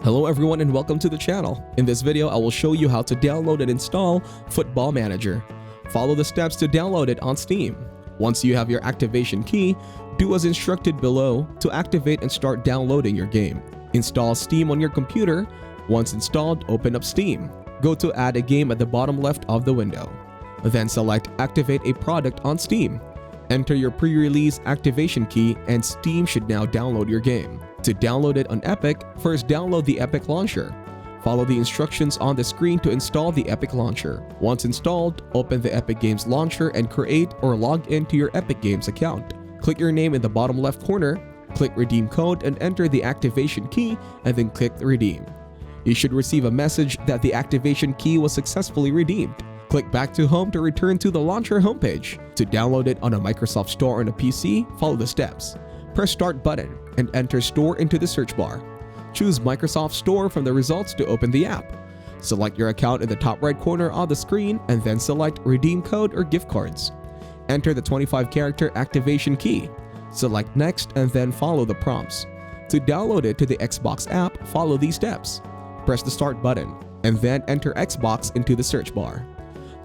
Hello everyone and welcome to the channel. In this video, I will show you how to download and install Football Manager. Follow the steps to download it on Steam. Once you have your activation key, do as instructed below to activate and start downloading your game. Install Steam on your computer. Once installed, open up Steam. Go to Add a Game at the bottom left of the window. Then select Activate a Product on Steam. Enter your pre-release activation key and Steam should now download your game. To download it on Epic, first download the Epic Launcher. Follow the instructions on the screen to install the Epic Launcher. Once installed, open the Epic Games Launcher and create or log into your Epic Games account. Click your name in the bottom left corner, click Redeem Code and enter the activation key and then click Redeem. You should receive a message that the activation key was successfully redeemed. Click back to home to return to the launcher homepage. To download it on a Microsoft Store on a PC, follow the steps. Press Start button and enter Store into the search bar. Choose Microsoft Store from the results to open the app. Select your account in the top right corner of the screen and then select Redeem Code or Gift Cards. Enter the 25-character activation key. Select Next and then follow the prompts. To download it to the Xbox app, follow these steps. Press the Start button and then enter Xbox into the search bar.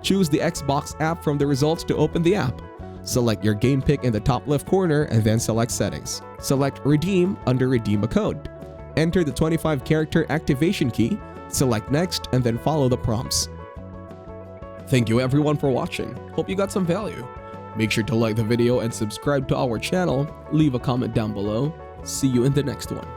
Choose the Xbox app from the results to open the app. Select your game pick in the top left corner and then select Settings. Select Redeem under Redeem a Code. Enter the 25-character activation key, select Next, and then follow the prompts. Thank you everyone for watching. Hope you got some value. Make sure to like the video and subscribe to our channel. Leave a comment down below. See you in the next one.